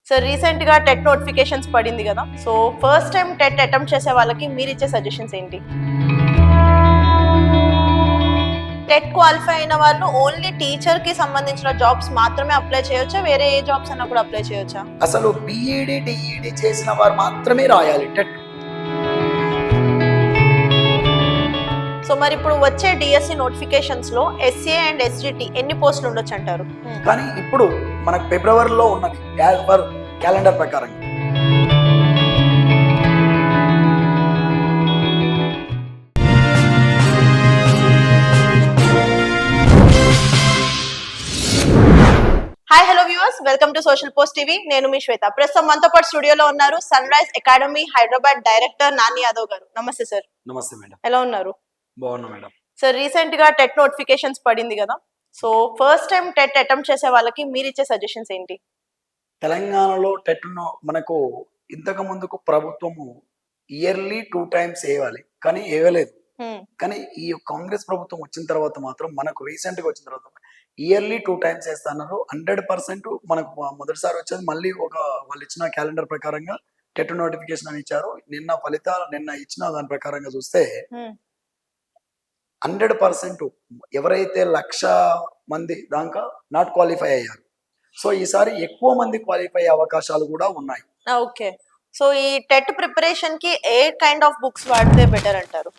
So recent గా TET notifications పడింది కదా. So first time TET attempt చేసే వాళ్ళకి మీరు ఇచ్చే సజెషన్స్ ఏంటి? టెట్ క్వాలిఫై అయిన వాళ్ళు ఓన్లీ టీచర్ కి సంబంధించిన జాబ్స్ మాత్రమే అప్లై చేయొచ్చా, వేరే ఏ జాబ్స్ అన్నా కూడా అప్లై చేయొచ్చా? అసలు బిఈడి డిఈడి చేసిన వారు మాత్రమే రాయాలి టెట్. సో మరి ఇప్పుడు వచ్చే డిఎస్సి నోటిఫికేషన్స్ లో ఎస్ఏ అండ్ ఎస్జిటి ఎన్ని పోస్టులు ఉండొచ్చు అంటారు? కానీ ఇప్పుడు మనకు ఫిబ్రవరిలో ఉన్నది యాజ్ పర్ క్యాలెండర్ ప్రకారం. Hi hello viewers, welcome to social post TV. నేను మీ శ్వేత. ప్రస్తుతం మనతో పాటు స్టూడియోలో ఉన్నారు Sunrise Academy Hyderabad director Nani Yadav గారు. నమస్తే సార్. నమస్తే మేడం. ఎలా ఉన్నారు? బాగున్నా మేడం. సార్ రీసెంట్ గా టెట్ నోటిఫికేషన్స్ పడింది కదా. So first time TET attempt చేసే వాళ్ళకి మీరు ఇచ్చే సజెషన్స్ ఏంటి? తెలంగాణలో టెట్ మనకు ఇంతకు ముందుకు ప్రభుత్వము ఇయర్లీ 2 times వేయాలి, కానీ వేయలేదు. కానీ ఈ కాంగ్రెస్ ప్రభుత్వం వచ్చిన తర్వాత మాత్రం మనకు రీసెంట్ గా వచ్చిన తర్వాత ఇయర్లీ 2 times వేస్తున్నారు. 100% మనకు మొదటిసారి వచ్చేది మళ్ళీ వాళ్ళు ఇచ్చిన క్యాలెండర్ ప్రకారంగా టెట్ నోటిఫికేషన్ అని ఇచ్చారు. నిన్న ఫలితాలు నిన్న ఇచ్చిన దాని ప్రకారంగా చూస్తే 100% ఎవరైతే 1,00,000 మంది దాకా నాట్ క్వాలిఫై అయ్యారు. సో ఈసారి ఎక్కువ మంది క్వాలిఫై అయ్యే అవకాశాలు కూడా ఉన్నాయి. ఓకే. సో ఈ టెట్ ప్రిపరేషన్ కి ఏ కైండ్ ఆఫ్ బుక్స్ వాడితే బెటర్ అంటారు?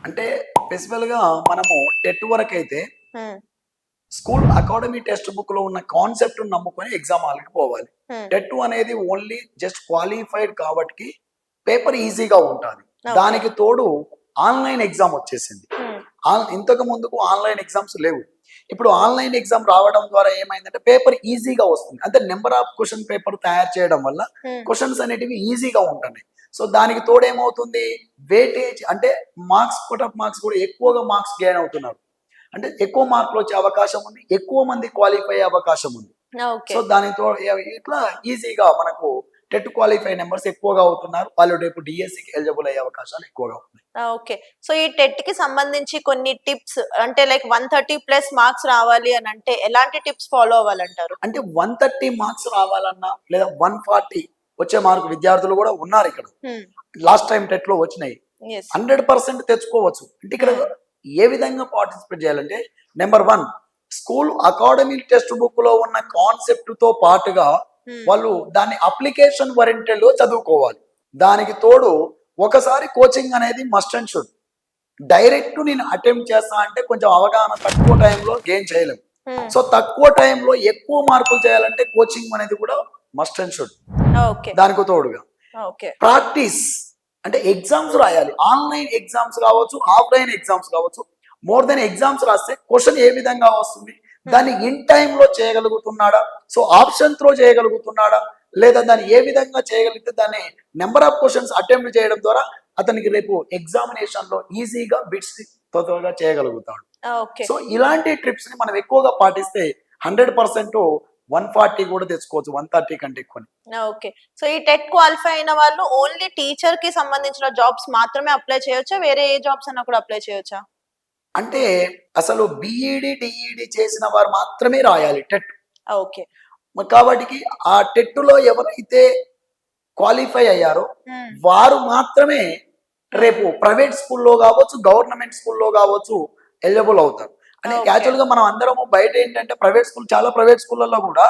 అంటే స్పెసిఫికల్ గా మనము టెట్ వరకు అయితే స్కూల్ అకాడమీ టెక్స్ట్ బుక్ లో ఉన్న కాన్సెప్ట్ నమ్ముకొని ఎగ్జామ్ హాల్కి పోవాలి. టెట్ అనేది ఓన్లీ జస్ట్ క్వాలిఫైడ్ కాబట్టి పేపర్ ఈజీగా ఉంటుంది. దానికి తోడు ఆన్లైన్ ఎగ్జామ్ వచ్చేసింది. ఇంతకు ముందుకు ఆన్లైన్ ఎగ్జామ్స్ లేవు. ఇప్పుడు ఆన్లైన్ ఎగ్జామ్ రావడం ద్వారా ఏమైందంటే పేపర్ ఈజీగా వస్తుంది. అంటే నెంబర్ ఆఫ్ క్వశ్చన్ పేపర్ తయారు చేయడం వల్ల క్వశ్చన్స్ అనేటివి ఈజీగా ఉంటున్నాయి. సో దానికి తోడు ఏమవుతుంది, వెయిటేజ్ అంటే మార్క్స్, కట్ ఆఫ్ మార్క్స్ కూడా ఎక్కువగా మార్క్స్ గెయిన్ అవుతున్నారు. అంటే ఎక్కువ మార్కులు వచ్చే అవకాశం ఉంది, ఎక్కువ మంది క్వాలిఫై అయ్యే అవకాశం ఉంది. సో దానితో ఇట్లా ఈజీగా మనకు టెట్ క్వాలిఫై నెంబర్స్ ఎక్కువగా అవుతున్నారు. వాళ్ళు రేపు డిఎస్సికి ఎలిజిబుల్ అయ్యే అవకాశాలు ఎక్కువగా ఉన్నాయి. ఓకే. సో ఈ టెట్ కి సంబంధించి కొన్ని టిప్స్, అంటే లైక్ 130+ మార్క్స్ రావాలి అని అంటే ఎలాంటి టిప్స్ ఫాలో అవ్వాలంటారు? అంటే 130 మార్క్స్ రావాలన్నా లేదా 140 వచ్చే మార్కు విద్యార్థులు కూడా ఉన్నారు ఇక్కడ. లాస్ట్ టైం టెట్ లో వచ్చినాయి. 100% తెచ్చుకోవచ్చు. అంటే ఇక్కడ ఏ విధంగా పార్టిసిపేట్ చేయాలంటే, number 1 school academy text book లో ఉన్న కాన్సెప్ట్ తో పాటుగా వాళ్ళు దాన్ని అప్లికేషన్ ఓరియంటెడ్ చదువుకోవాలి. దానికి తోడు ఒకసారి కోచింగ్ అనేది మస్ట్ అండ్ షుడ్. డైరెక్ట్ నేను అటెంప్ట్ చేస్తా అంటే కొంచెం అవగాహన తక్కువ టైంలో గెయిన్ చేయలేము. సో తక్కువ టైంలో ఎక్కువ మార్కులు చేయాలంటే కోచింగ్ అనేది కూడా మస్ట్ అండ్ షుడ్. దానికి తోడుగా ప్రాక్టీస్ అంటే ఎగ్జామ్స్ రాయాలి. ఆన్లైన్ ఎగ్జామ్స్ కావచ్చు, ఆఫ్లైన్ ఎగ్జామ్స్ కావచ్చు. మోర్ దెన్ ఎగ్జామ్స్ రాస్తే క్వశ్చన్ ఏ విధంగా వస్తుంది, దాన్ని ఇన్ టైంలో చేయగలుగుతున్నాడా, సో ఆప్షన్ త్రో చేయగలుగుతున్నాడా, లేదా దాన్ని ఏ విధంగా చేయగలిగితే దాన్ని నెంబర్ ఆఫ్ క్వశ్చన్స్ అటెంప్ట్ చేయడం ద్వారా అతనికి రేపు ఎగ్జామినేషన్ లో ఈజీగా బిట్స్ త్వరగా చేయగలుగుతాడు. సో ఇలాంటి ట్రిప్స్ ని మనం ఎక్కువగా పాటిస్తే 100% 140 కూడా తెచ్చుకోవచ్చు, 130 కంటే ఎక్కువ. ఓకే. సో ఈ టెట్ క్వాలిఫై అయిన వాళ్ళు ఓన్లీ టీచర్ కి సంబంధించిన జాబ్స్ మాత్రమే అప్లై చేయొచ్చా, వేరే ఏ జాబ్స్ అన్నా కూడా అప్లై చేయొచ్చా? అంటే అసలు బిఈడి డిఈడి చేసిన వారు మాత్రమే రాయాలి టెట్. ఓకే. కాబట్టి ఆ టెట్ లో ఎవరైతే క్వాలిఫై అయ్యారో వారు మాత్రమే రేపు ప్రైవేట్ స్కూల్లో కావచ్చు, గవర్నమెంట్ స్కూల్లో కావచ్చు ఎలిజిబుల్ అవుతారు. అంటే యాక్చువల్ గా మనం అందరము బయట ఏంటంటే చాలా ప్రైవేట్ స్కూళ్ళల్లో కూడా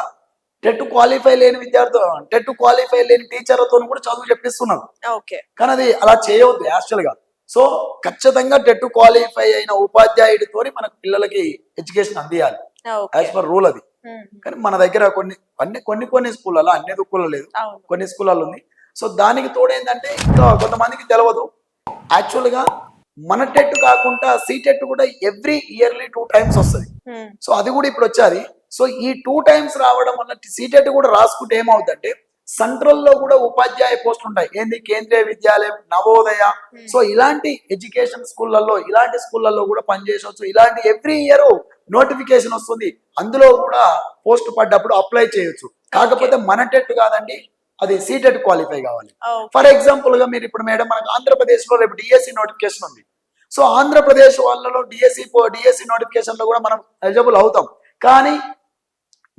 టెట్ క్వాలిఫై లేని విద్యార్థులు, టెట్ క్వాలిఫై లేని టీచర్లతో కూడా చదువు చెప్పిస్తున్నారు. కానీ అది అలా చేయవద్దు యాక్చువల్ గా. సో ఖచ్చితంగా టెట్ క్వాలిఫై అయిన ఉపాధ్యాయుడితో మనకు పిల్లలకి ఎడ్యుకేషన్ అందియాలి యాజ్ పర్ రూల్ అది. కానీ మన దగ్గర కొన్ని స్కూళ్ళలో, అన్ని స్కూల్లో లేదు, కొన్ని స్కూళ్ళలో ఉంది. సో దానికి తోడు ఏంటంటే ఇంకా కొంతమందికి తెలియదు, యాక్చువల్ గా మన టెట్ కాకుండా సీటెట్ కూడా ఎవ్రీ ఇయర్లీ 2 times వస్తుంది. సో అది కూడా ఇప్పుడు వచ్చేది. సో ఈ 2 times రావడం వల్ల సీటెట్ కూడా రాసుకుంటే ఏమవుతుందంటే సెంట్రల్ లో కూడా ఉపాధ్యాయ పోస్టులు ఉంటాయి. ఏంది, కేంద్రీయ విద్యాలయం, నవోదయ. సో ఇలాంటి ఎడ్యుకేషన్ స్కూళ్ళల్లో, ఇలాంటి స్కూళ్ళల్లో కూడా పనిచేయవచ్చు. ఇలాంటి ఎవ్రీ ఇయర్ నోటిఫికేషన్ వస్తుంది, అందులో కూడా పోస్ట్ పడ్డప్పుడు అప్లై చేయొచ్చు. కాకపోతే మన టెట్ కాదండి, అది సీటెట్ క్వాలిఫై కావాలి. ఫర్ ఎగ్జాంపుల్ గా మీరు ఇప్పుడు మేడం మనకు ఆంధ్రప్రదేశ్ లో రేపు డిఎస్సి నోటిఫికేషన్ ఉంది. సో ఆంధ్రప్రదేశ్ వాళ్ళలో డిఎస్సి నోటిఫికేషన్ లో కూడా మనం ఎలిజిబుల్ అవుతాం. కానీ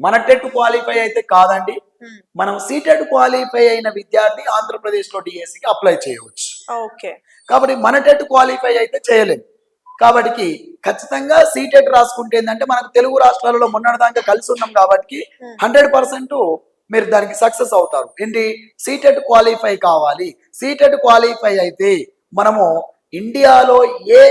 మన టెట్ క్వాలిఫై అయితే కాదండి, మనం సీటెడ్ క్వాలిఫై అయిన విద్యార్థి ఆంధ్రప్రదేశ్ లో డిఎస్సికి అప్లై చేయవచ్చు. ఓకే. కాబట్టి మన టెట్ క్వాలిఫై అయితే చేయలేము. కాబట్టి ఖచ్చితంగా సీటెట్ రాసుకుంటే ఏంటంటే మనకు తెలుగు రాష్ట్రాలలో మొన్నటిదాకా కలిసి ఉన్నాం కాబట్టి 100% మీరు దానికి సక్సెస్ అవుతారు. ఏంటి, సీటెట్ క్వాలిఫై కావాలి. సీటెట్ క్వాలిఫై అయితే మనము ఇండియాలో ఏ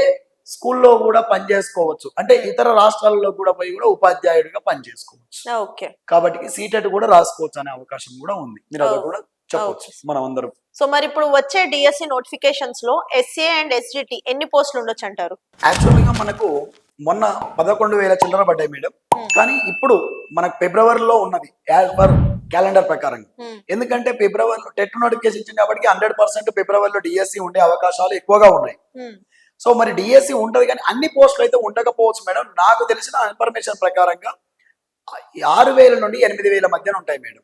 స్కూల్లో కూడా పనిచేసుకోవచ్చు, అంటే ఇతర రాష్ట్రాలలో కూడా పోయి కూడా ఉపాధ్యాయుడిగా పనిచేసుకోవచ్చు. ఓకే. కాబట్టి సీటెట్ కూడా రాసుకోవచ్చు అనే అవకాశం కూడా ఉంది. మీరు అది కూడా చెప్పొచ్చు మనం అందరం. సో మరి ఇప్పుడు వచ్చే డిఎస్సి నోటిఫికేషన్స్ లో ఎస్ఏ అండ్ ఎస్జిటి ఎన్ని పోస్టులు ఉండొచ్చు అంటారు? యాక్చువల్ గా మనకు మొన్న 11,000 చిల్లర పడ్డాయి మేడం. కానీ ఇప్పుడు మనకు ఫిబ్రవరిలో ఉన్నది యాజ్ పర్ క్యాలెండర్ ప్రకారం. ఎందుకంటే ఫిబ్రవరిలో టెట్ నోటిఫికేషన్ ఇచ్చింది కాబట్టి 100% ఫిబ్రవరిలో డిఎస్సి ఉండే అవకాశాలు ఎక్కువగా ఉన్నాయి. సో మరి డిఎస్సి ఉంటది కానీ అన్ని పోస్టులు అయితే ఉండకపోవచ్చు మేడం. నాకు తెలిసిన ఇన్ఫర్మేషన్ ప్రకారంగా 6,000 నుండి 8,000 మధ్యన ఉంటాయి మేడం.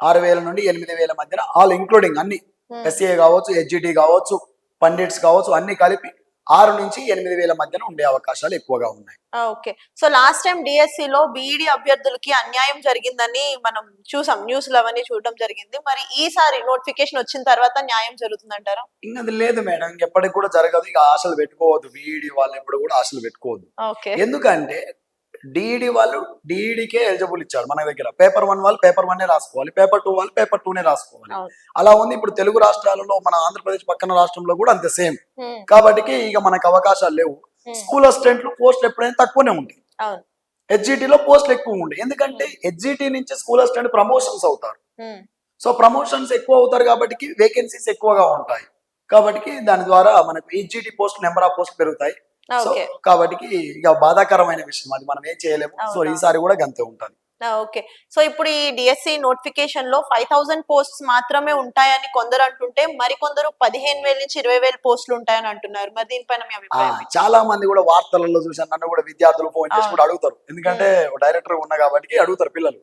6,000 నుండి 8,000 మధ్యన ఆల్ ఇంక్లూడింగ్ అన్ని ఎస్ఏ కావచ్చు, హెచ్జిటి కావచ్చు, పండిట్స్ కావచ్చు, అన్ని కలిపి 6 నుంచి 8,000 మధ్యన ఉండే అవకాశాలు ఎక్కువగా ఉన్నాయి. Okay. So last time DSC లో బీఈడి అభ్యర్థులకి అన్యాయం జరిగిందని మనం చూసాం, న్యూస్ లో అవన్నీ చూడడం జరిగింది. మరి ఈసారి నోటిఫికేషన్ వచ్చిన తర్వాత న్యాయం జరుగుతుందంటారా? ఇంకా అది లేదు మేడం, ఎప్పటికి కూడా జరగదు. ఇక ఆశలు పెట్టుకోవద్దు, బీఈడి వాళ్ళు ఎప్పుడు కూడా ఆశలు పెట్టుకోవద్దు. ఓకే. ఎందుకంటే డిఈడి వాళ్ళు డిఈడికే ఎలిజిబుల్ ఇచ్చారు మన దగ్గర. పేపర్ 1 వాళ్ళు పేపర్ 1 రాసుకోవాలి, పేపర్ 2 వాళ్ళు పేపర్ 2 రాసుకోవాలి. అలా ఉంది. ఇప్పుడు తెలుగు రాష్ట్రాలలో మన ఆంధ్రప్రదేశ్ పక్కన రాష్ట్రంలో కూడా అంతే సేమ్. కాబట్టి ఇక మనకు అవకాశాలు లేవు. స్కూల్ అసిస్టెంట్లు పోస్టులు ఎప్పుడైనా తక్కువనే ఉంటాయి. హెచ్జిటిలో పోస్టులు ఎక్కువ ఉంటాయి. ఎందుకంటే హెచ్జిటి నుంచి స్కూల్ అసిస్టెంట్ ప్రమోషన్స్ అవుతారు. సో ప్రమోషన్స్ ఎక్కువ అవుతారు కాబట్టి వేకెన్సీస్ ఎక్కువగా ఉంటాయి. కాబట్టి దాని ద్వారా మనకు HGT post number of post పెరుగుతాయి. సో కాబట్టి ఇక బాధాకరమైన విషయం, అది మనం ఏం చేయలేము. సో ఈసారి కూడా గంతే ఉంటుంది. ఓకే. సో ఇప్పుడు ఈ డిఎస్సి నోటిఫికేషన్ లో 5,000 పోస్ట్స్ మాత్రమే ఉంటాయని కొందరు అంటుంటే, మరి కొందరు 15,000 నుంచి 20,000 పోస్టులు ఉంటాయని అంటున్నారు. మరి దీనిపైన మీ అభిప్రాయం? చాలా మంది కూడా వార్తలలో చూసాను, నన్ను కూడా విద్యార్థులు ఫోన్ చేసి కూడా అడుగుతారు. ఎందుకంటే డైరెక్టర్ ఉన్నా కాబట్టి అడుగుతారు పిల్లలు.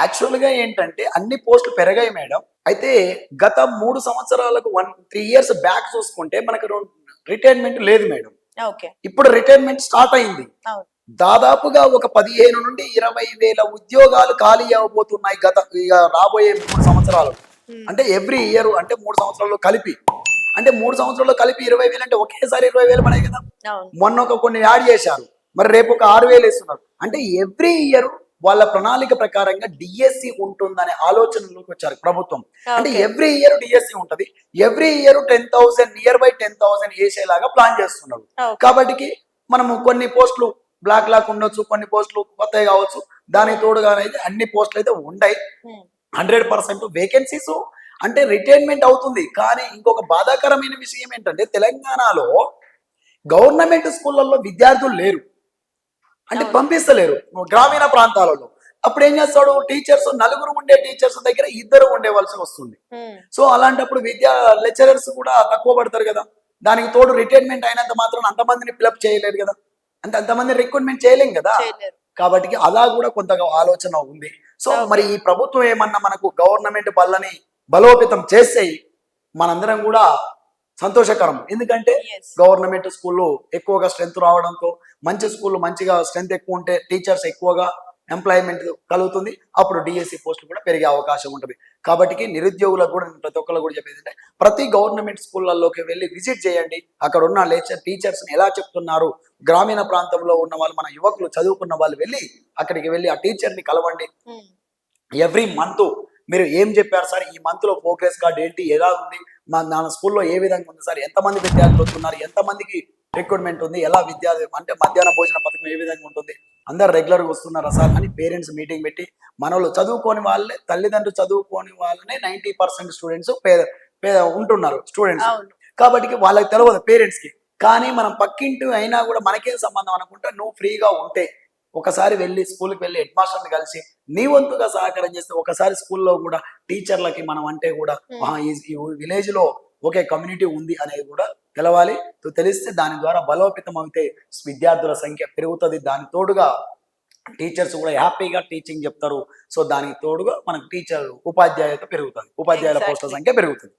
యాక్చువల్ గా ఏంటంటే అన్ని పోస్టులు పెరిగాయి మేడం. అయితే గత 3 సంవత్సరాలకు 3 years బ్యాక్ చూసుకుంటే మనకు రిటైర్మెంట్ లేదు మేడం. ఇప్పుడు రిటైర్మెంట్ స్టార్ట్ అయింది. దాదాపుగా ఒక 15 నుండి 20,000 ఉద్యోగాలు ఖాళీ అవ్వబోతున్నాయి ఇక రాబోయే 3 సంవత్సరాలు. అంటే ఎవ్రీ ఇయర్, అంటే 3 సంవత్సరాల్లో కలిపి, అంటే 3 సంవత్సరాల్లో కలిపి 20,000 అంటే ఒకేసారి 20,000 పడాయి కదా. మొన్న కొన్ని యాడ్ చేశారు, మరి రేపు ఒక 6,000 ఇస్తున్నారు. అంటే ఎవ్రీ ఇయర్ వాళ్ళ ప్రణాళిక ప్రకారంగా డిఎస్సి ఉంటుందనే ఆలోచనలోకి వచ్చారు ప్రభుత్వం. అంటే ఎవ్రీ ఇయర్ డిఎస్సి ఉంటది. ఎవ్రీ ఇయర్ 10,000 నియర్ బై 10,000 వేసేలాగా ప్లాన్ చేస్తున్నారు. కాబట్టి మనము కొన్ని పోస్టులు బ్లాక్ లాక్ ఉండొచ్చు, కొన్ని పోస్టులు కొత్తవి కావచ్చు. దానికి తోడుగానైతే అన్ని పోస్టులు అయితే ఉన్నాయి. 100% వేకెన్సీస్ అంటే రిటైర్మెంట్ అవుతుంది. కానీ ఇంకొక బాధాకరమైన విషయం ఏంటంటే తెలంగాణలో గవర్నమెంట్ స్కూళ్ళల్లో విద్యార్థులు లేరు, అంటే పంపిస్తలేరు గ్రామీణ ప్రాంతాలలో. అప్పుడు ఏం చేస్తాడు, టీచర్స్ 4 ఉండే టీచర్స్ దగ్గర 2 ఉండేవలసి వస్తుంది. సో అలాంటప్పుడు లెక్చరర్స్ కూడా తక్కువ పడతారు కదా. దానికి తోడు రిటైర్మెంట్ అయినంత మాత్రం అంతమందిని ఫిలప్ చేయలేరు కదా, అంటే అంతమంది రిక్రూట్మెంట్ చేయలేం కదా. కాబట్టి అలా కూడా కొంత ఆలోచన ఉంది. సో మరి ఈ ప్రభుత్వం ఏమన్నా మనకు గవర్నమెంట్ బళ్ళని బలోపేతం చేస్తే మనందరం కూడా సంతోషకరం. ఎందుకంటే గవర్నమెంట్ స్కూల్లో ఎక్కువగా స్ట్రెంత్ రావడంతో, మంచి స్కూల్లో మంచిగా స్ట్రెంత్ ఎక్కువ ఉంటే టీచర్స్ ఎక్కువగా ఎంప్లాయ్మెంట్ కలుగుతుంది. అప్పుడు డిఎస్సి పోస్టులు కూడా పెరిగే అవకాశం ఉంటుంది. కాబట్టి నిరుద్యోగులకు కూడా ప్రతి ఒక్కరు కూడా చెప్పేది అంటే ప్రతి గవర్నమెంట్ స్కూళ్ళలోకి వెళ్ళి విజిట్ చేయండి. అక్కడ ఉన్న టీచర్స్ ఎలా చెప్తున్నారు, గ్రామీణ ప్రాంతంలో ఉన్న వాళ్ళు, మన యువకులు చదువుకున్న వాళ్ళు వెళ్ళి అక్కడికి వెళ్ళి ఆ టీచర్ని కలవండి. ఎవ్రీ మంత్ మీరు ఏం చెప్పారు సార్, ఈ మంత్ లో ప్రోగ్రెస్ కార్డ్ ఏంటి, ఎలా ఉంది, నా స్కూల్లో ఏ విధంగా ఉంది సార్, ఎంతమంది విద్యార్థులు వస్తున్నారు, ఎంతమందికి రిక్రూట్మెంట్ ఉంది, ఎలా అంటే మధ్యాహ్న భోజన పథకం ఏ విధంగా ఉంటుంది, అందరు రెగ్యులర్గా వస్తున్నారా సార్ అని పేరెంట్స్ మీటింగ్ పెట్టి, మనలో చదువుకోని వాళ్ళే, తల్లిదండ్రులు చదువుకోని వాళ్ళనే 90% స్టూడెంట్స్ ఉంటున్నారు స్టూడెంట్స్. కాబట్టి వాళ్ళకి తెలియదు పేరెంట్స్ కి. కానీ మనం పక్కింటి అయినా కూడా మనకేం సంబంధం అనుకుంటా, నువ్వు ఫ్రీగా ఉంటే ఒకసారి వెళ్ళి స్కూల్కి వెళ్ళి హెడ్ మాస్టర్ని కలిసి నీ వంతుగా సహకారం చేస్తే ఒకసారి స్కూల్లో కూడా టీచర్లకి మనం అంటే కూడా ఈ విలేజ్ లో ఒకే కమ్యూనిటీ ఉంది అనేది కూడా తెలవాలి. తెలిస్తే దాని ద్వారా బలోపేతం అయితే విద్యార్థుల సంఖ్య పెరుగుతుంది. దాని తోడుగా టీచర్స్ కూడా హ్యాపీగా టీచింగ్ చెప్తారు. సో దానికి తోడుగా మనకు ఉపాధ్యాయుత పెరుగుతుంది, ఉపాధ్యాయుల పోస్టుల సంఖ్య పెరుగుతుంది.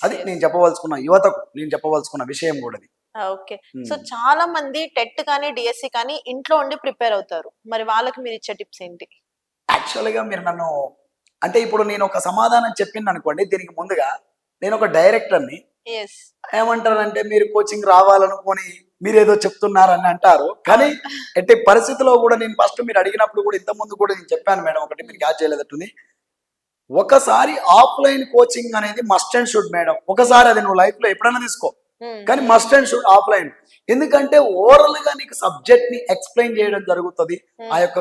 అది నేను చెప్పవలసుకున్న యువతకు నేను చెప్పవలసుకున్న విషయం కూడా. ఓకే. సో చాలా మంది టెట్ కానీ డిఎస్సి కానీ ఇంట్లో ఉండి ప్రిపేర్ అవుతారు. మరి వాళ్ళకి మీరు ఇచ్చే టిప్స్ ఏంటి? యాక్చువల్ గా మీరు నన్ను అంటే ఇప్పుడు నేను ఒక సమాధానం చెప్పింది అనుకోండి, దీనికి ముందుగా నేను ఒక డైరెక్టర్ని, ఎస్. ఏమంటారంటే మీరు కోచింగ్ రావాలనుకొని మీరేదో చెప్తున్నారని అంటారు. కానీ ఎట్టి పరిస్థితిలో కూడా నేను ఫస్ట్ మీరు అడిగినప్పుడు కూడా ఇంత ముందు కూడా నేను చెప్పాను మేడం, ఒకటి మీరు క్యాచ్ చేయలేదట్టుంది. ఒకసారి ఆఫ్లైన్ కోచింగ్ అనేది మస్ట్ అండ్ షుడ్ మేడం. ఒకసారి అది నువ్వు లైఫ్ లో ఎప్పుడైనా తీసుకో, కానీ మస్ట్ అండ్ షుడ్ ఆఫ్లైన్. ఎందుకంటే ఓవరాల్ గా నీకు సబ్జెక్ట్ ని ఎక్స్ప్లెయిన్ చేయడం జరుగుతుంది. ఆ యొక్క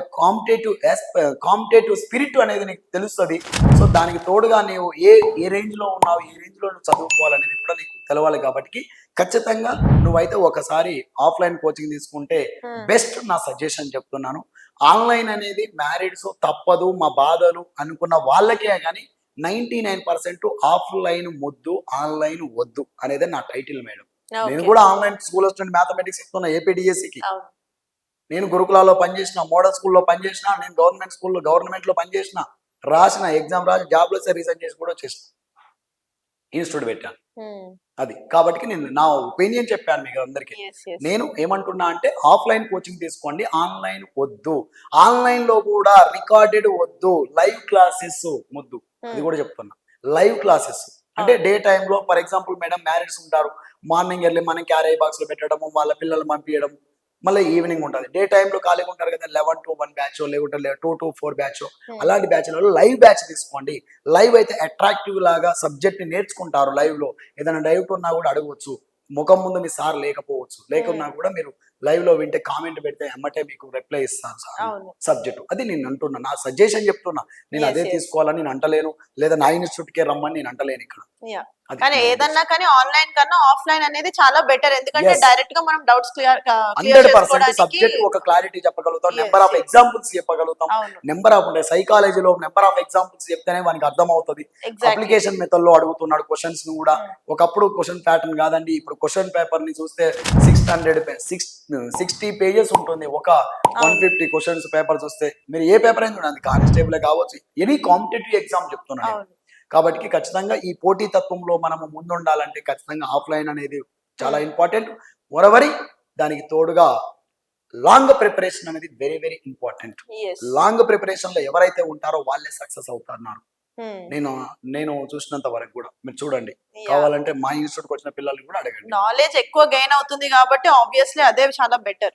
కాంపిటేటివ్ స్పిరిట్ అనేది నీకు తెలుస్తుంది. సో దానికి తోడుగా నీవు ఏ రేంజ్ లో ఉన్నావు, ఏ రేంజ్ లో నువ్వు చదువుకోవాలనేది కూడా నీకు తెలవాలి. కాబట్టి ఖచ్చితంగా నువ్వైతే ఒకసారి ఆఫ్లైన్ కోచింగ్ తీసుకుంటే బెస్ట్ నా సజెషన్ చెప్తున్నాను. ఆన్లైన్ అనేది మ్యారీడ్స్ తప్పదు మా బాధలు అనుకున్న వాళ్ళకే, కానీ 99% ఆఫ్లైన్ ముద్దు ఆన్లైన్ వద్దు అనేది నా టైటిల్ మేడం. నేను కూడా ఆన్లైన్ స్కూల్ స్టూడెంట్ మ్యాథమెటిక్స్ ఇస్తున్నా ఏపీడిఎస్సికి. నేను గురుకులాల్లో పనిచేసిన, మోడల్ స్కూల్లో పనిచేసిన, నేను గవర్నమెంట్ లో పనిచేసిన, రాసిన ఎగ్జామ్ రాసి జాబ్ లో రీసెర్చ్ చేసి కూడా వచ్చేసిన, ఇన్స్టిట్యూట్ పెట్టాను. అది కాబట్టి నేను నా ఒపీనియన్ చెప్పాను మీకు అందరికీ. నేను ఏమంటున్నా అంటే ఆఫ్లైన్ కోచింగ్ తీసుకోండి, ఆన్లైన్ వద్దు. ఆన్లైన్ లో కూడా రికార్డెడ్ వద్దు, లైవ్ క్లాసెస్ వద్దు. అది కూడా చెప్తున్నా, లైవ్ క్లాసెస్ అంటే డే టైంలో. ఫర్ ఎగ్జాంపుల్ మేడం, మ్యారేజ్ ఉంటారు, మార్నింగ్ వెళ్ళి మనం క్యారీ బాక్స్ లో పెట్టడము, వాళ్ళ పిల్లలు పంపించడం, మళ్ళీ ఈవినింగ్ ఉంటుంది. డే టైంలో ఖాళీగా ఉంటారు కదా, 11 to 1 బ్యాచ్, లేకుంటే 2 to 4 బ్యాచ్, అలాంటి బ్యాచ్లలో లైవ్ బ్యాచ్ తీసుకోండి. లైవ్ అయితే అట్రాక్టివ్ లాగా సబ్జెక్ట్ ని నేర్చుకుంటారు. లైవ్ లో ఏదైనా డౌట్ ఉన్నా కూడా అడగవచ్చు. ముఖం ముందు మీ సార్ లేకపోవచ్చు, లేకున్నా కూడా మీరు లైవ్ లో వింటే కామెంట్ పెడితే అమ్మటే మీకు రిప్లై ఇస్తాను సార్ సబ్జెక్ట్. అది నేను అంటున్నా, నా సజెషన్ చెప్తున్నా. నేను అదే తీసుకోవాలని నేను అంటలేను, లేదా నా ఇన్స్టిట్యూట్ కే రమ్మని నేను అంటలేను ఇక్కడ. కానీ ఏదన్నా కానీ ఆన్లైన్ కన్నా ఆఫ్లైన్ అనేది చాలా బెటర్. ఎందుకంటే డైరెక్ట్ గా మనం డౌట్స్ క్లియర్ 100% సబ్జెక్ట్ ఒక క్లారిటీ చెప్పగలుగుతాం, నెంబర్ ఆఫ్ ఎగ్జాంపుల్స్ చెప్పగలుగుతాం. నెంబర్ ఆఫ్ సైకాలజీలో నెంబర్ ఆఫ్ ఎగ్జాంపుల్స్ చెప్తేనే వానికి అర్థం అవుతుంది. అప్లికేషన్ మెథడ్ లో అడుగుతున్నాడు క్వశ్చన్స్ ని కూడా. ఒకప్పుడు క్వశ్చన్ ప్యాటర్న్ కాదండి, ఇప్పుడు క్వశ్చన్ పేపర్ ని చూస్తే 60 పేజెస్ ఉంటుంది. ఒక 150 క్వశ్చన్స్ పేపర్ చూస్తే మీరు ఏ పేపర్ అయినా చూడండి, కానిస్టేబుల్ కావచ్చు, ఎనీ కాంపిటేటివ్ ఎగ్జామ్ చెప్తున్నాను. కాబట్టి ఖచ్చితంగా ఈ పోటీ తత్వంలో మనము ముందుండాలంటే ఖచ్చితంగా ఆఫ్లైన్ అనేది చాలా ఇంపార్టెంట్. మొరవరి దానికి తోడుగా లాంగ్ ప్రిపరేషన్ అనేది very very important. Long preparation లో ఎవరైతే ఉంటారో వాళ్ళే సక్సెస్ అవుతున్నారు. నేను చూసినంత వరకు కూడా మీరు చూడండి, కావాలంటే మా ఇన్స్టిట్యూట్ వచ్చిన పిల్లల్ని కూడా అడగండి. నాలెడ్జ్ ఎక్కువ గెయిన్ అవుతుంది కాబట్టి ఆబ్వియస్లీ అదే చాలా బెటర్.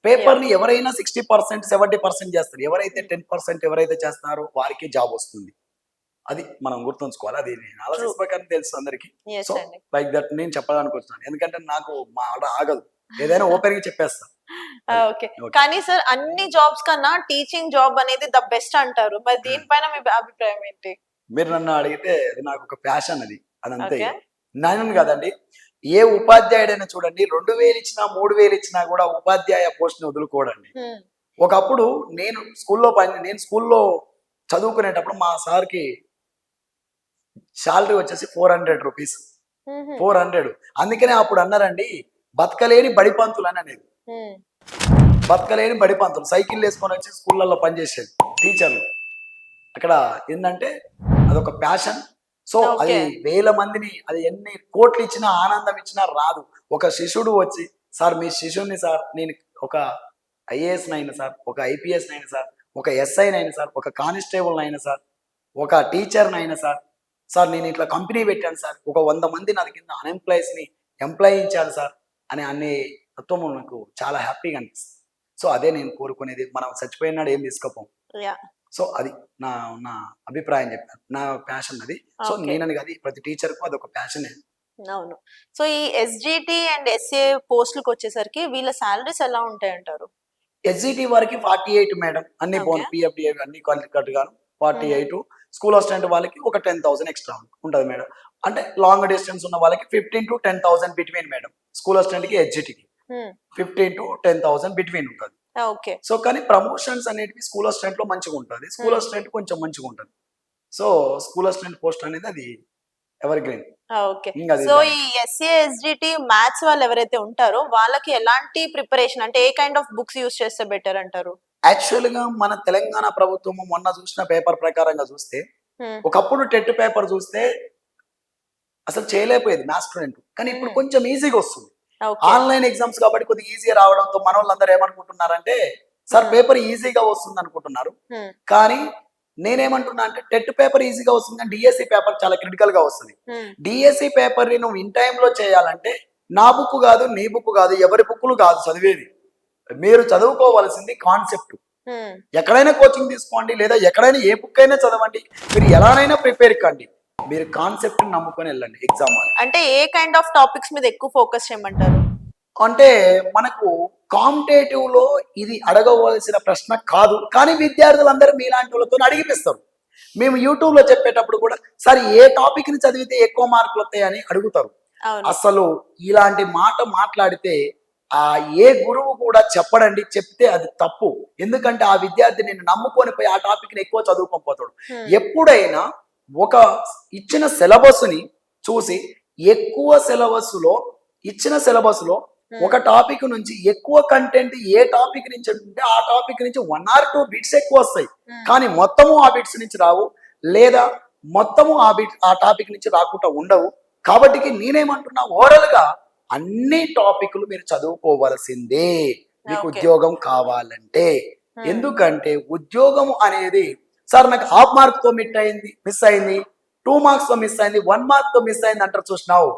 పేపర్ ని ఎవరైనా 60% 70% చేస్తారు. ఎవరైతే 10% ఎవరైతే చేస్తున్నారో వారికి జాబ్ వస్తుంది. అది మనం గుర్తుంచుకోవాలి. అది అనాలిసిస్ ప్రకారం తెలుసు అందరికి. సో లైక్ దట్ నేను చెప్పడానికి వచ్చాను, ఎందుకంటే నాకు మా ఆడ ఆగదు, ఏదైనా ఓపెన్ గా చెప్పేస్తా. ఓకే, కానీ సార్ అన్ని జాబ్స్ కన్నా టీచింగ్ జాబ్ అనేది ద బెస్ట్ అంటారు. మరి దీనిపైన మీ అభిప్రాయం ఏంటి? మీరు నన్ను అడిగితే అది నాకు ఒక ప్యాషన్, అదంతే. నేను కదండి, ఏ ఉపాధ్యాయుడైనా చూడండి 2000 ఇచ్చినా 3000 ఇచ్చినా కూడా ఉపాధ్యాయ పోస్ట్ ని వదులుకోడండి. ఒకప్పుడు నేను స్కూల్లో చదువుకునేటప్పుడు మా సార్కి శాలరీ వచ్చేసి 400 రూపీస్. 400. అందుకనే అప్పుడు అన్నారండి, బతకలేని బడిపంతులు అని అనేది. బతకలేని బడిపంతులు సైకిల్ వేసుకొని వచ్చి స్కూళ్ళల్లో పనిచేసేది టీచర్లు. అక్కడ ఏంటంటే అదొక ప్యాషన్. సో అది 1000 మందిని, అది ఎన్ని కోట్లు ఇచ్చినా ఆనందం ఇచ్చినా రాదు. ఒక శిష్యుడు వచ్చి, సార్ మీ శిష్యుడిని సార్, నేను ఒక ఐఏఎస్ నైనా సార్, ఒక ఐపీఎస్ నైనా సార్, ఒక ఎస్ఐ నైనా సార్, ఒక కానిస్టేబుల్ నైనా సార్, ఒక టీచర్ నైనా సార్, నేను ఇట్లా కంపెనీ పెట్టాను సార్, ఒక 100 మంది నా కింద అన్ఎంప్లాయీస్ ని ఎంప్లాయ్ ఇచ్చాను సార్ అనే తత్వం నాకు చాలా హ్యాపీగా అనిపిస్తుంది. సో అదే నేను కోరుకునేది. మనం చచ్చిపోయినాడు ఏం తీసుకోపోం. సో అది నా అభిప్రాయం చెప్పాను, నా ప్యాషన్ అది. సో నేనని కాదు, ప్రతి టీచర్ కు అదొక ప్యాషన్. అవును. సో ఈ ఎస్జిటి అండ్ ఎస్ఏ పోస్టులకు వచ్చేసరికి వీళ్ళ సాలరీస్ ఎలా ఉంటాయి అంటారు? ఎస్జిటి వారికి 48 మేడం, అన్ని పోను పిఎఫ్డి అన్ని కట్ గాను 48. స్కూల్ అసిస్టెంట్ వాళ్ళకి ఒక 10,000 ఎక్స్ట్రా ఉంటుంది మేడం. అంటే లాంగ్ డిస్టెన్స్ ఉన్న వాళ్ళకి 15 to 10,000 between madam. School assistant కి ఎస్జిటికి 15 to 10,000 బిట్వీన్ ఉంటుంది. సో కానీ ప్రమోషన్స్ అనేటివి స్కూల్ అసిస్టెంట్ లో మంచిగా ఉంటుంది, స్కూల్ అసిస్టెంట్ కొంచెం మంచిగా ఉంటుంది. సో స్కూల్ అసిస్టెంట్ పోస్ట్ అనేది అది ఎవర్ గ్రీన్. సో ఈ ఎస్ఏ ఎస్జిటి మ్యాథ్స్ వాళ్ళు ఎవరైతే ఉంటారో వాళ్ళకి ఎలాంటి ప్రిపరేషన్, అంటే ఏ కైండ్ ఆఫ్ బుక్స్ యూస్ చేస్తే బెటర్ అంటారు? యాక్చువల్ గా మన తెలంగాణ ప్రభుత్వం మొన్న చూసిన పేపర్ ప్రకారంగా చూస్తే, ఒకప్పుడు టెట్ పేపర్ చూస్తే అసలు చేయలేకపోయేది మ్యాథ్స్ స్టూడెంట్, కానీ ఇప్పుడు కొంచెం ఈజీగా వస్తుంది. ఆన్లైన్ ఎగ్జామ్స్ కాబట్టి కొద్దిగా ఈజీగా రావడంతో మన వాళ్ళందరూ ఏమనుకుంటున్నారంటే సార్ పేపర్ ఈజీగా వస్తుంది అనుకుంటున్నారు. కానీ నేనేమంటున్నా అంటే టెట్ పేపర్ ఈజీగా వస్తుంది కానీ డిఎస్సి పేపర్ చాలా క్రిటికల్ గా వస్తుంది. డిఎస్సి పేపర్ ని నువ్వు ఇన్ టైంలో చేయాలంటే నా బుక్ కాదు, నీ బుక్ కాదు, ఎవరి బుక్లు కాదు చదివేది. మీరు చదువుకోవాల్సింది కాన్సెప్ట్. ఎక్కడైనా కోచింగ్ తీసుకోండి, లేదా ఎక్కడైనా ఏ బుక్ అయినా చదవండి, మీరు ఎలానైనా ప్రిపేర్ కండి, మీరు కాన్సెప్ట్ నమ్ముకొని వెళ్ళండి ఎగ్జామ్ అని. అంటే ఏ కైండ్ ఆఫ్ టాపిక్స్ మీద ఎక్కువ ఫోకస్ చేయమంటారు? అంటే మనకు కాంపిటేటివ్ లో ఇది అడగవలసిన ప్రశ్న కాదు, కానీ విద్యార్థులందరూ మీలాంటి వాళ్ళతో అడిగిపిస్తారు. మేము యూట్యూబ్ లో చెప్పేటప్పుడు కూడా సార్ ఏ టాపిక్ ని చదివితే ఎక్కువ మార్కులు వస్తాయని అడుగుతారు. అసలు ఇలాంటి మాట మాట్లాడితే ఆ ఏ గురువు కూడా చెప్పడండి, చెప్తే అది తప్పు. ఎందుకంటే ఆ విద్యార్థి నిన్ను నమ్ముకొని పోయి ఆ టాపిక్ ని ఎక్కువ చదువుకొని పోతాడు. ఎప్పుడైనా ఒక ఇచ్చిన సిలబస్ ని చూసి ఎక్కువ సిలబస్ లో ఇచ్చిన సిలబస్ లో ఒక టాపిక్ నుంచి ఎక్కువ కంటెంట్ ఏ టాపిక్ నుంచి ఉంటే ఆ టాపిక్ నుంచి 1 or 2 బిట్స్ ఎక్కువ వస్తాయి, కానీ మొత్తము ఆ బిట్స్ నుంచి రావు, లేదా మొత్తము ఆ టాపిక్ నుంచి రాకుండా ఉండవు. కాబట్టి నేనేమంటున్నా, ఓవరాల్ గా అన్ని టాపిక్లు మీరు చదువుకోవాల్సిందే మీకు ఉద్యోగం కావాలంటే. ఎందుకంటే ఉద్యోగం అనేది సార్ నాకు హాఫ్ మార్క్ తో మిస్ అయింది, 2 మార్క్స్ తో మిస్ అయింది, 1 మార్క్ తో మిస్ అయింది అంటారు చూసినావు.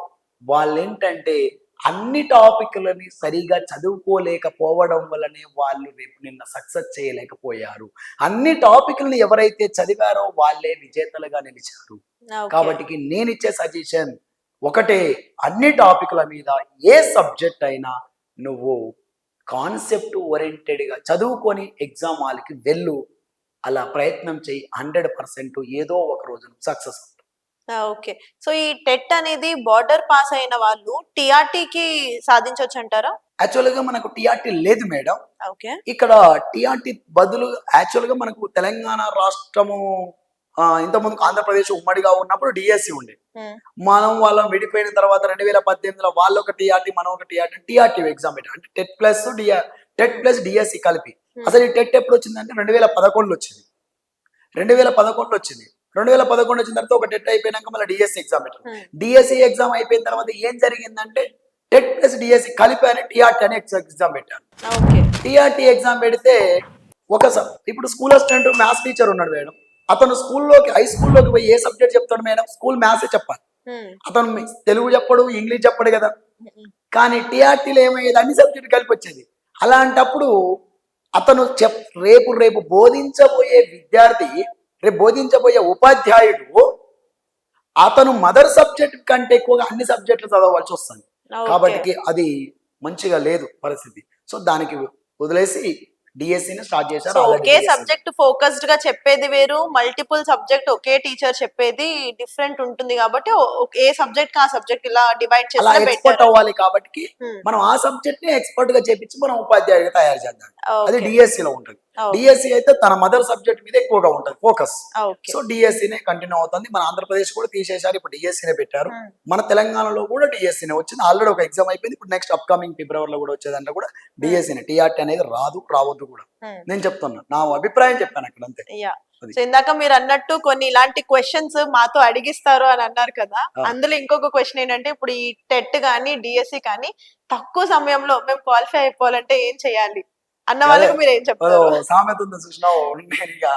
వాళ్ళు ఏంటంటే అన్ని టాపిక్లని సరిగా చదువుకోలేకపోవడం వల్లనే వాళ్ళు రేపు నిన్న సక్సెస్ చేయలేకపోయారు. అన్ని టాపిక్లని ఎవరైతే చదివారో వాళ్ళే విజేతలుగా నిలిచారు. కాబట్టి నేను ఇచ్చే సజెషన్ ఒకటే, అన్ని టాపిక్ల మీద ఏ సబ్జెక్ట్ అయినా నువ్వు కాన్సెప్ట్ ఓరియంటెడ్ గా చదువుకొని ఎగ్జామ్ హాల్కి వెళ్ళు. అలా ప్రయత్నం చేయి, 100% ఏదో ఒక రోజు సక్సెస్. ఓకే. సో ఈ టెట్ అనేది బార్డర్ పాస్ అయిన వాళ్ళు టీఆర్టీకి సాధించవచ్చు అంటారా? యాక్చువల్ గా మనకు టీఆర్టీ లేదు మేడం. ఓకే. ఇక్కడ టీఆర్టీ బదులు యాక్చువల్ గా మనకు తెలంగాణ రాష్ట్రము ఇంతకుముందు ఆంధ్రప్రదేశ్ ఉమ్మడిగా ఉన్నప్పుడు డిఎస్సి ఉండే. మనం వాళ్ళం విడిపోయిన తర్వాత 2018లో వాళ్ళు ఒక టీఆర్టీ, మనం ఒక టీఆర్టీ ఎగ్జామ్ పెట్టాం. అంటే టెట్ ప్లస్ డిఎస్సి కలిపి. అసలు ఈ టెట్ ఎప్పుడు వచ్చిందంటే 2011లో వచ్చింది. 2011లో వచ్చింది. 2011 వచ్చిన తర్వాత ఒక టెట్ అయిపోయినాక మళ్ళీ డిఎస్సి ఎగ్జామ్ పెట్టారు. డిఎస్సి ఎగ్జామ్ అయిపోయిన తర్వాత ఏం జరిగిందంటే టెట్ ప్లస్ డిఎస్సి కలిపి అని టీఆర్టీ అని ఎగ్జామ్ పెట్టాను. టీఆర్టీ ఎగ్జామ్ పెడితే ఇప్పుడు స్కూల్ అసిస్టెంట్ మ్యాథ్స్ టీచర్ ఉన్నాడు మేడం. అతను హై స్కూల్లోకి పోయి ఏ సబ్జెక్ట్ చెప్తాడు మేడం? స్కూల్ మ్యాథ్స్ చెప్పాలి. అతను తెలుగు చెప్పడు, ఇంగ్లీష్ చెప్పడు కదా. కానీ టీఆర్టీలో ఏమయ్యేది, అన్ని సబ్జెక్ట్ కలిపి వచ్చేది. అలాంటప్పుడు అతను రేపు బోధించబోయే విద్యార్థి, రేపు బోధించబోయే ఉపాధ్యాయుడు అతను మదర్ సబ్జెక్ట్ కంటే ఎక్కువగా అన్ని సబ్జెక్టులు చదవవలసి వస్తుంది. కాబట్టి అది మంచిగా లేదు పరిస్థితి. సో దానికి వదిలేసి డిఎస్సిని స్టార్ట్ చేశారు. ఒకే సబ్జెక్ట్ ఫోకస్డ్ గా చెప్పేది వేరు, మల్టిపుల్ సబ్జెక్ట్ ఒకే టీచర్ చెప్పేది డిఫరెంట్ ఉంటుంది. కాబట్టి ఏ సబ్జెక్ట్ ఆ సబ్జెక్ట్ ఇలా డివైడ్ చేసి ఎక్స్పర్ట్ అవ్వాలి. కాబట్టి మనం ఆ సబ్జెక్ట్ ని ఎక్స్పర్ట్ గా చేపించి మనం ఉపాధ్యాయుడిగా తయారు చేద్దాం. అది డిఎస్సి లో ఉంటుంది. డిఎస్సి అయితే తన మదర్ సబ్జెక్ట్ మీద ఎక్కువగా ఉంటుంది ఫోకస్. సో డిఎస్సినే కంటిన్యూ అవుతుంది. మన ఆంధ్రప్రదేశ్ కూడా తీసేశారు, ఇప్పుడు డిఎస్సినే పెట్టారు. మన తెలంగాణలో కూడా డిఎస్సినే వచ్చింది. ఆల్రెడీ ఒక ఎగ్జామ్ అయిపోయింది. ఇప్పుడు నెక్స్ట్ అప్కమింగ్ ఫిబ్రవరిలో కూడా వచ్చేదంటే కూడా డిఎస్సినే. టీఆర్టీ అనేది రావద్దు కూడా నేను చెప్తున్నా, నా అభిప్రాయం చెప్పాను అక్కడ అంతే. సో ఇందాక మీరు అన్నట్టు కొన్ని ఇలాంటి క్వశ్చన్స్ మాతో అడిగిస్తారు అని అన్నారు కదా. అందులో ఇంకొక క్వశ్చన్ ఏంటంటే, ఇప్పుడు ఈ టెట్ కానీ డిఎస్సి కానీ తక్కువ సమయంలో మేము క్వాలిఫై అయిపోవాలంటే ఏం చేయాలి అన్న వాళ్ళకి మీరు ఏం చెప్తారు? సామెత ఉంది చూసినావు, ఇక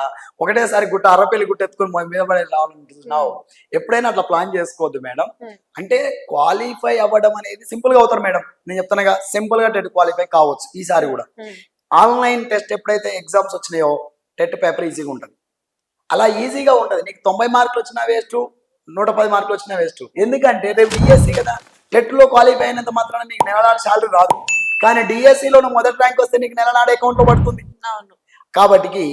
ఒకటేసారి అరపెల్లి గుట్ట ఎత్తుకుని మీద పడే రావాలని చూసినావు. ఎప్పుడైనా అట్లా ప్లాన్ చేసుకోవద్దు మేడం. అంటే క్వాలిఫై అవ్వడం అనేది సింపుల్ గా అవుతారు మేడం. నేను చెప్తానుగా, సింపుల్ గా టెట్ క్వాలిఫై కావచ్చు. ఈసారి కూడా ఆన్లైన్ టెస్ట్ ఎప్పుడైతే ఎగ్జామ్స్ వచ్చినాయో టెట్ పేపర్ ఈజీగా ఉంటుంది. అలా ఈజీగా ఉంటుంది. నీకు 90 మార్కులు వచ్చినా వేస్ట్, 110 మార్కులు వచ్చినా వేస్ట్. ఎందుకంటే రేపు డిఎస్సి కదా, టెట్ లో క్వాలిఫై అయినంత మాత్రాన నీకు నెలనాడు శాలరీ రాదు. కానీ డిఎస్సిలో నువ్వు మొదటి ర్యాంక్ వస్తే నీకు నెలనాడు అకౌంట్ లో పడుతుంది. కాబట్టి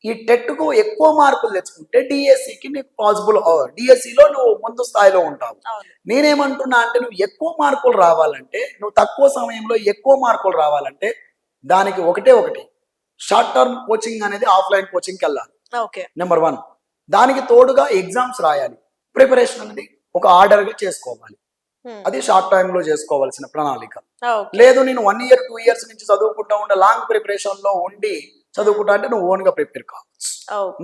ఈ టెట్ కు ఎక్కువ మార్కులు తెచ్చుకుంటే డిఎస్సికి నీకు పాసిబుల్, డిఎస్సిలో నువ్వు ముందు స్థాయిలో ఉంటావు. నేనేమంటున్నా అంటే, నువ్వు ఎక్కువ మార్కులు రావాలంటే, నువ్వు తక్కువ సమయంలో ఎక్కువ మార్కులు రావాలంటే దానికి ఒకటి షార్ట్ టర్మ్ కోచింగ్ అనేది ఆఫ్లైన్ కోచింగ్కి వెళ్ళాలి. నెంబర్ 1. దానికి తోడుగా ఎగ్జామ్స్ రాయాలి. ప్రిపరేషన్ అనేది ఒక ఆర్డర్ గా చేసుకోవాలి. అది షార్ట్ టైమ్ లో చేసుకోవాల్సిన ప్రణాళిక. లేదు నేను 1 year 2 years నుంచి చదువుకుంటా ఉండే లాంగ్ ప్రిపరేషన్ లో ఉండి చదువుకుంటా అంటే నువ్వు ఓన్ గా ప్రిపేర్ కావచ్చు,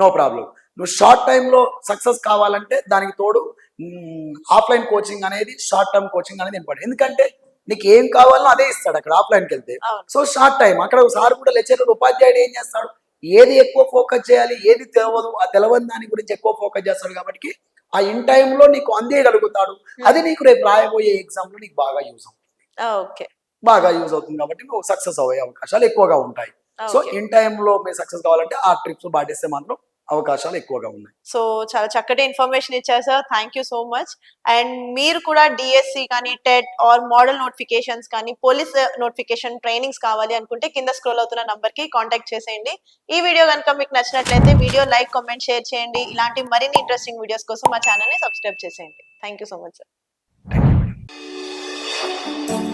నో ప్రాబ్లం. నువ్వు షార్ట్ టైమ్ లో సక్సెస్ కావాలంటే దానికి తోడు ఆఫ్లైన్ కోచింగ్ అనేది, షార్ట్ టర్మ్ కోచింగ్ అనేది ఇంపార్టెంట్. ఎందుకంటే నీకు ఏం కావాలో అదే ఇస్తాడు అక్కడ ఆఫ్లైన్కి వెళ్తే. సో షార్ట్ టైం అక్కడ సార్ కూడా లెక్చరర్ ఉపాధ్యాయుడు ఏం చేస్తాడు, ఏది ఎక్కువ ఫోకస్ చేయాలి, ఏది తెలియదు, ఆ తెలియని దాని గురించి ఎక్కువ ఫోకస్ చేస్తాడు కాబట్టి ఆ ఇన్ టైంలో నీకు అందేయగలుగుతాడు. అది నీకు రేపు రాయబోయే ఎగ్జామ్లో నీకు బాగా యూజ్ అవుతుంది. ఓకే. బాగా యూజ్ అవుతుంది కాబట్టి నువ్వు సక్సెస్ అయ్యే అవకాశాలు ఎక్కువగా ఉంటాయి. So okay. ఇన్ టైంలో మీరు సక్సెస్ కావాలంటే ఆ ట్రిప్స్ పాటిస్తే మాత్రం అవకాశాలు ఎక్కువగా ఉన్నాయి. సో చాలా చక్కటి ఇన్ఫర్మేషన్ ఇచ్చారు sir. Thank you so much. And మీరు కూడా డిఎస్సి కానీ, టెట్ ఆర్ మోడల్ నోటిఫికేషన్స్ కానీ, పోలీస్ నోటిఫికేషన్ ట్రైనింగ్స్ కావాలి అనుకుంటే కింద స్క్రోల్ అవుతున్న నంబర్‌కి కాంటాక్ట్ చేసేయండి. ఈ వీడియో గనుక మీకు నచ్చినట్లయితే వీడియో లైక్, కామెంట్, షేర్ చేయండి. ఇలాంటి మరిన్ని ఇంట్రెస్టింగ్ వీడియోస్ కోసం మా ఛానెల్‌ని సబ్స్క్రైబ్ చేసేయండి. Thank you so much sir. Thank you madam.